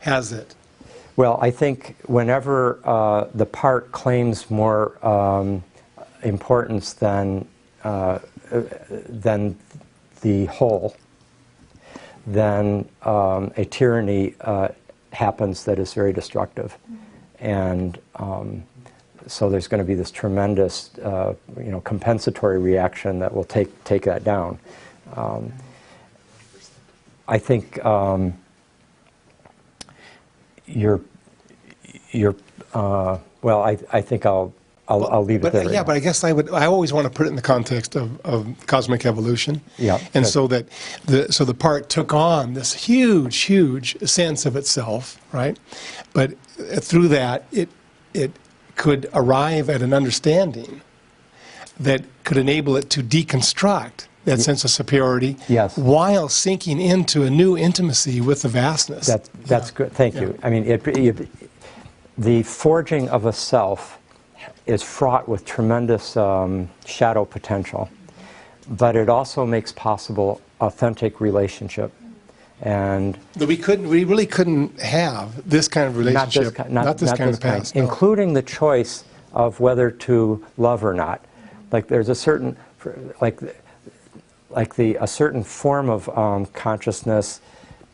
has it? Well, I think whenever the part claims more importance than the whole, then a tyranny happens that is very destructive, and so there's going to be this tremendous, compensatory reaction that will take that down. I think well, I think I'll leave it there. Yeah, but I guess I always want to put it in the context of cosmic evolution. Yeah. And so that the part took on this huge sense of itself, right? But through that, it could arrive at an understanding that could enable it to deconstruct that sense of superiority, yes, while sinking into a new intimacy with the vastness. That's good. Thank you. I mean, the forging of a self is fraught with tremendous shadow potential, but it also makes possible authentic relationship. And we really couldn't have this kind of relationship, not this kind of past, including the choice of whether to love or not. Like there's a certain, a certain form of consciousness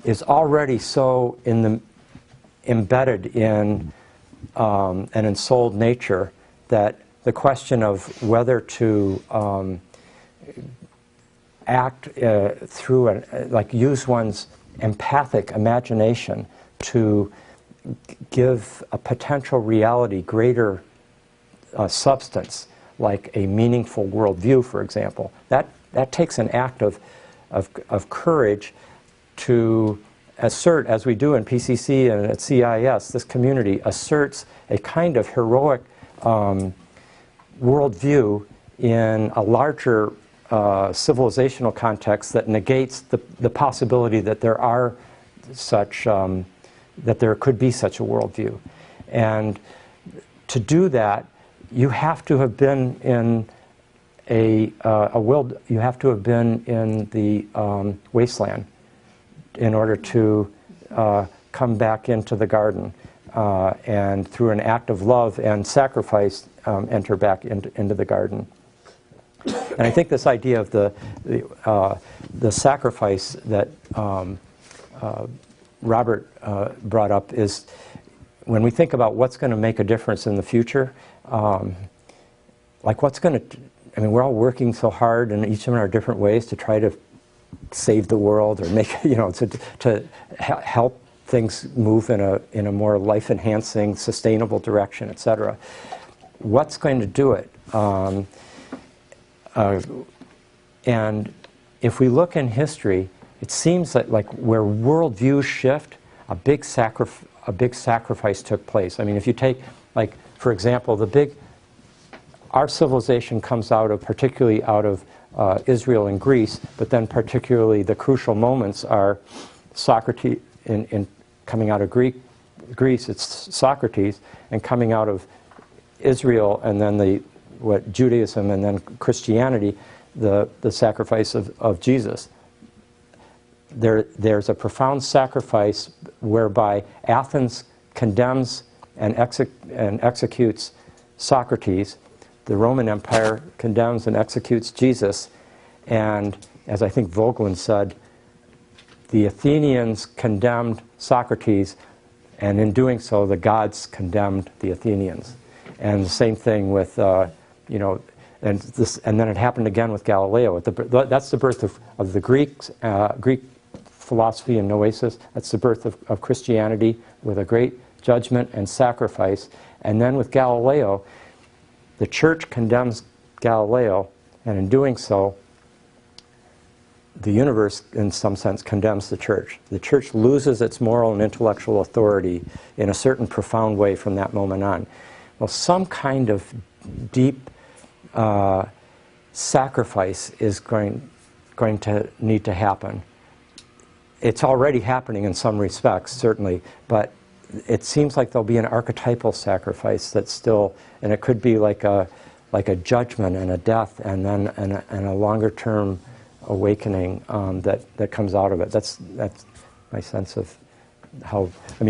is already so embedded in an ensouled nature that the question of whether to act through use one's empathic imagination to give a potential reality greater substance, like a meaningful worldview, for example. That takes an act of courage to assert, as we do in PCC and at CIS, this community asserts a kind of heroic worldview in a larger civilizational context that negates the possibility that there are such, that there could be such a worldview. And to do that, you have to have been in you have to have been in the wasteland in order to come back into the garden and through an act of love and sacrifice enter back into the garden. And I think this idea of the sacrifice that Robert brought up is, when we think about what's going to make a difference in the future, like what's going to, I mean, we're all working so hard in each of our different ways to try to save the world or make, to help things move in a more life-enhancing, sustainable direction, etc. What's going to do it? And if we look in history, it seems that where worldviews shift, a big sacrifice took place. I mean, if you take, for example, our civilization comes particularly out of Israel and Greece, but then particularly the crucial moments are Socrates, in coming out of Greece, it's Socrates, and coming out of Israel, and then Judaism, and then Christianity, the sacrifice of Jesus. There's a profound sacrifice whereby Athens condemns and executes Socrates. The Roman Empire condemns and executes Jesus. And as I think Vogelin said, the Athenians condemned Socrates, and in doing so, the gods condemned the Athenians. And the same thing with, and then it happened again with Galileo. That's the birth of the Greek philosophy and noesis. That's the birth of Christianity with a great judgment and sacrifice. And then with Galileo, the church condemns Galileo, and in doing so, the universe, in some sense, condemns the church. The church loses its moral and intellectual authority in a certain profound way from that moment on. Well, some kind of deep sacrifice is going to need to happen. It's already happening in some respects, certainly, but it seems like there'll be an archetypal sacrifice that's still, and it could be like a judgment and a death, and then and a longer-term awakening that comes out of it. That's my sense of how. I mean.